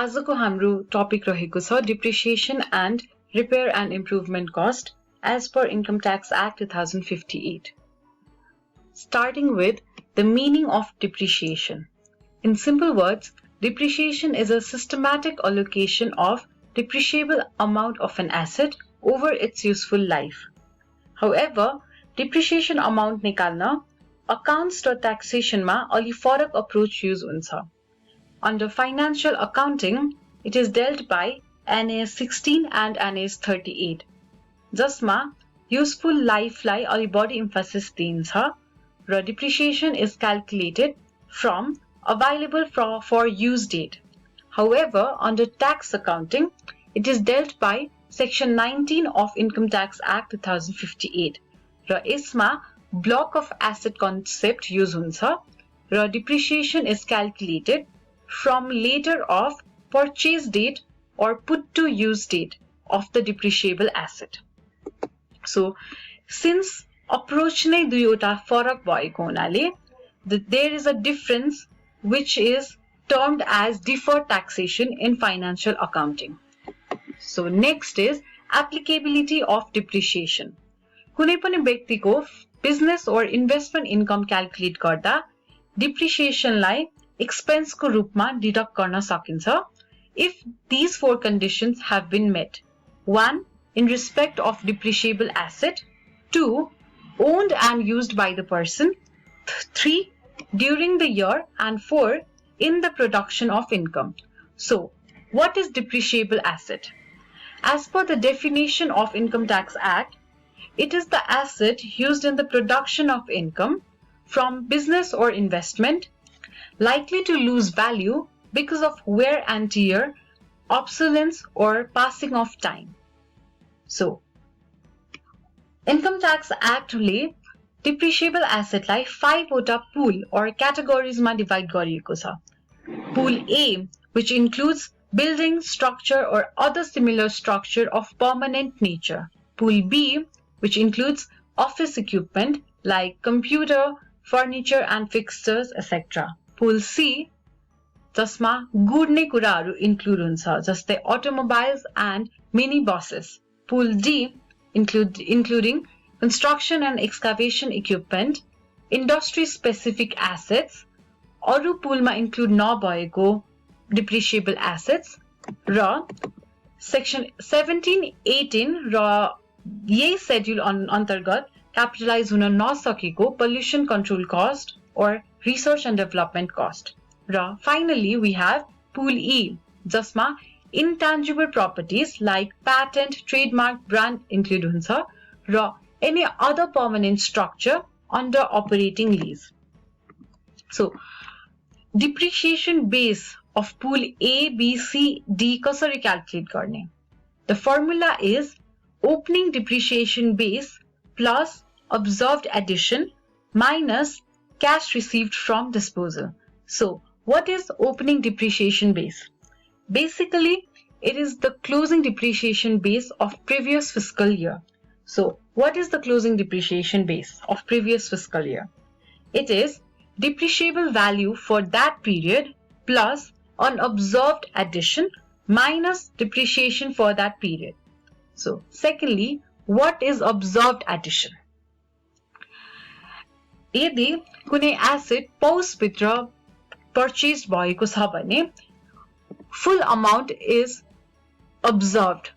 आजको हाम्रो टपिक रहेको छ depreciation and repair and improvement cost as per Income Tax Act 2058. Starting with the meaning of depreciation. In simple words, depreciation is a systematic allocation of depreciable amount of an asset over its useful life. However, depreciation amount निकाल्न accounts र taxation मा अलि फरक approach use हुन्छ. Under financial accounting, it is dealt by NAS 16 and NAS 38. जसमा useful life लाई अलि बढी emphasis दिइन्छ र depreciation is calculated from available for use date. However, under tax accounting, it is dealt by Section 19 of Income Tax Act 2058 र यसमा block of asset concept use हुन्छ र depreciation is calculated from later of purchase date or put to use date of the depreciable asset. So, since approach नै दुईवटा फरक भएको हुनाले there is a difference which is termed as deferred taxation in financial accounting. So, next is applicability of depreciation. कुनै पनि व्यक्तिको business or investment income calculate गर्दा depreciation लाई expense को रूपमा deduct गर्न सकिन्छ if these four conditions have been met. 1. In respect of depreciable asset. 2. Owned and used by the person. 3. During the year. And 4. In the production of income. So, what is depreciable asset? As per the definition of Income Tax Act, it is the asset used in the production of income from business or investment likely to lose value because of wear and tear, obsolescence or passing of time. So, Income Tax Act ले depreciable asset लाई 5 वटा pool or categories मा divide गरिएको छ. Pool A, which includes building, structure or other similar structure of permanent nature. Pool B, which includes office equipment like computer, furniture and fixtures, etc. Pool C, जसमा गुड्ने कुराहरू include हुन्छ जस्तै automobiles and mini buses. Pool D, including construction and excavation equipment, industry specific assets, अरू poolमा include नभएको depreciable assets र section 17-18 र यही schedule अन्तर्गत capitalize हुन नसकेको pollution control cost or research and development cost. Ra, finally, we have Pool E, jasma intangible properties like patent, trademark, brand include huncha, ra any other permanent structure under operating lease. So, depreciation base of Pool A, B, C, D kasari calculate garne. The formula is opening depreciation base plus observed addition minus cash received from disposal. So, what is opening depreciation base? Basically, it is the closing depreciation base of previous fiscal year. So, what is the closing depreciation base of previous fiscal year? It is depreciable value for that period plus unobserved addition minus depreciation for that period. So, secondly, what is observed addition? यदि कुनै asset post भित्र purchased भएको छ भने full amount is observed.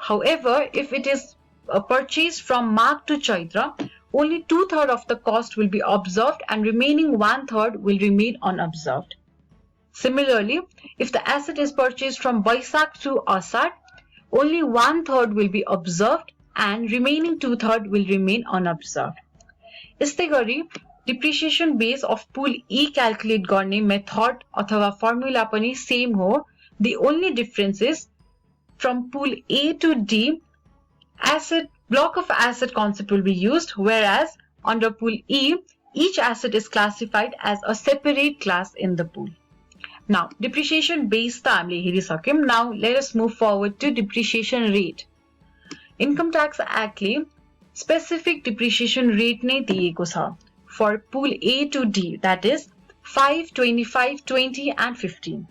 However, if it is purchased from March to Chaitra, only 2/3 of the cost will be observed and remaining 1/3 will remain unobserved. Similarly, if the asset is purchased from Baisakh to Asad, only 1/3 will be observed and remaining 2/3 will remain unobserved. यस्तै गरी depreciation base of pool E calculate गर्ने method अथवा formula पनि same हो. The only difference is from pool A to D, block of asset concept will be used, whereas under pool E, each asset is classified as a separate class in the pool. Now, depreciation base ta हामीले हेरिसक्यौं. Now, let us move forward to depreciation rate. Income Tax Act ले specific depreciation rate नै दिएको छ for pool A to D, that is 5, 25, 20 and 15.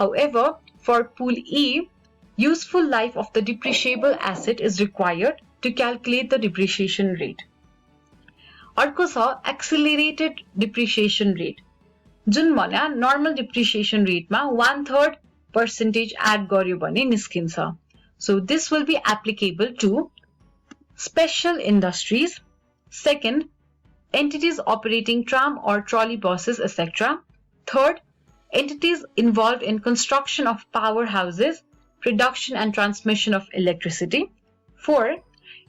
However, for pool E, useful life of the depreciable asset is required to calculate the depreciation rate. अर्को छ accelerated depreciation rate, जुन भन्या normal depreciation rate मा 1/3% add गर्यो भने निस्किन्छ. So this will be applicable to special industries. Second, entities operating tram or trolley buses, etc. Third, entities involved in construction of powerhouses, production and transmission of electricity. Fourth,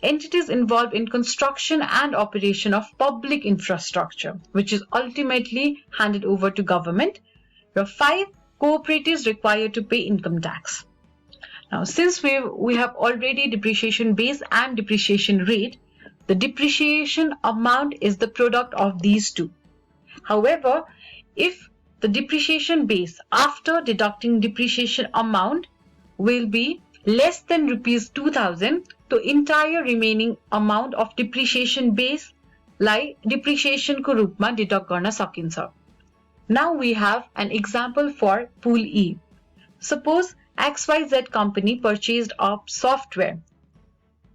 entities involved in construction and operation of public infrastructure, which is ultimately handed over to government. Five, cooperatives required to pay income tax. Now, since we have already depreciation base and depreciation rate, the depreciation amount is the product of these two. However, if the depreciation base after deducting depreciation amount will be less than rupees 2000, the entire remaining amount of depreciation base lie depreciation को रूपमा deduct गर्न सकिन्छ. Now we have an example for pool E. Suppose XYZ company purchased a software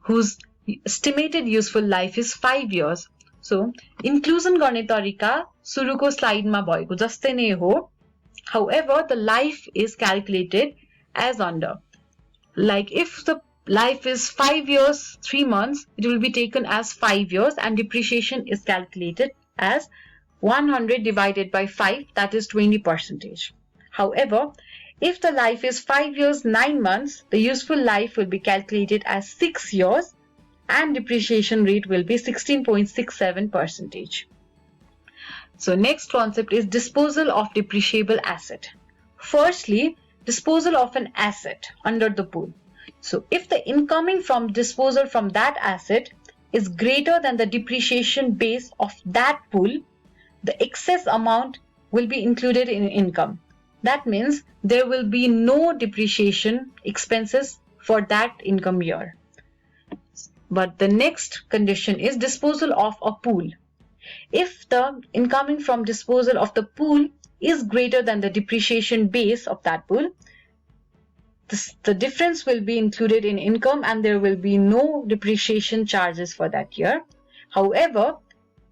whose estimated useful life is 5 years. So, inclusion गर्ने तरिका सुरुको स्लाइडमा भएको जस्तै नै हो. However, the life is calculated as under. Like if the life is 5 years, 3 months, it will be taken as 5 years and depreciation is calculated as 100 divided by 5, that is 20%. However, if the life is 5 years, 9 months, the useful life will be calculated as 6 years and depreciation rate will be 16.67%. So next concept is disposal of depreciable asset. Firstly, disposal of an asset under the pool. So if the incoming from disposal from that asset is greater than the depreciation base of that pool, the excess amount will be included in income. That means there will be no depreciation expenses for that income year. But the next condition is disposal of a pool. If the incoming from disposal of the pool is greater than the depreciation base of that pool, the difference will be included in income and there will be no depreciation charges for that year. However,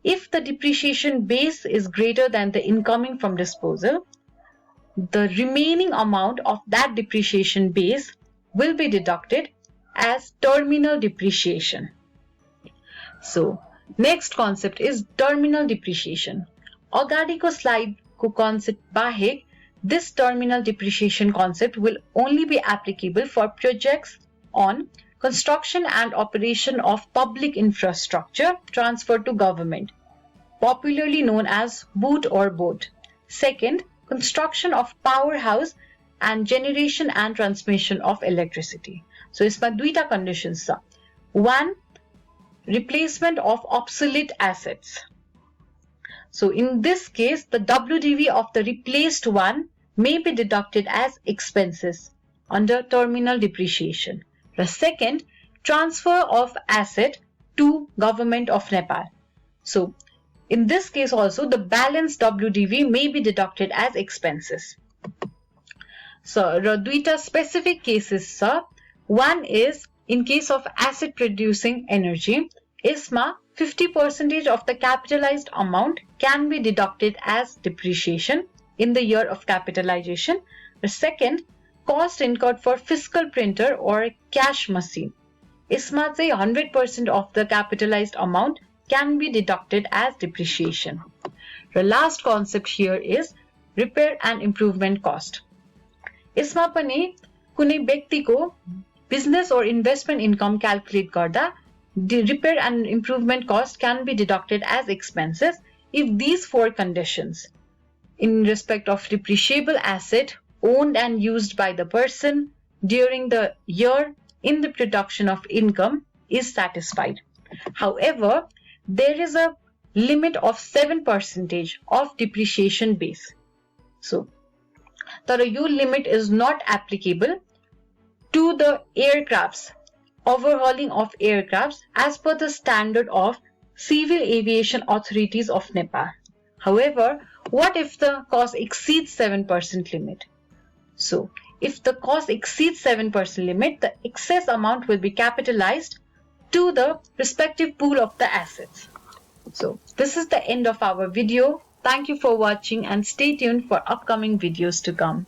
if the depreciation base is greater than the incoming from disposal, the remaining amount of that depreciation base will be deducted as terminal depreciation. So, next concept is terminal depreciation. अगाडिको स्लाइडको concept बाहेक, this terminal depreciation concept will only be applicable for projects on construction and operation of public infrastructure transferred to government, popularly known as BOOT or BOAT. Second, construction of powerhouse and generation and transmission of electricity. So, इसमा दुईटा conditions छ. One, replacement of obsolete assets. So, in this case, the WDV of the replaced one may be deducted as expenses under terminal depreciation. The second, transfer of asset to government of Nepal. So, in this case also, the balance WDV may be deducted as expenses. So, र दुईटा specific cases छ. One is in case of asset producing energy, इसमा 50% of the capitalized amount can be deducted as depreciation in the year of capitalization. The second, cost incurred for fiscal printer or cash machine. इसमा चाहिँ 100% of the capitalized amount can be deducted as depreciation. The last concept here is repair and improvement cost. इसमा पनि कुनै व्यक्तिको business or investment income calculate गर्दा the repair and improvement cost can be deducted as expenses if these four conditions in respect of depreciable asset owned and used by the person during the year in the production of income is satisfied. However, there is a limit of 7% of depreciation base. So, the limit is not applicable to the aircrafts, overhauling of aircrafts as per the standard of Civil Aviation Authorities of Nepal. However, what if the cost exceeds 7% limit? So, if the cost exceeds 7% limit, the excess amount will be capitalized to the respective pool of the assets. So this is the end of our video. Thank you for watching and stay tuned for upcoming videos to come.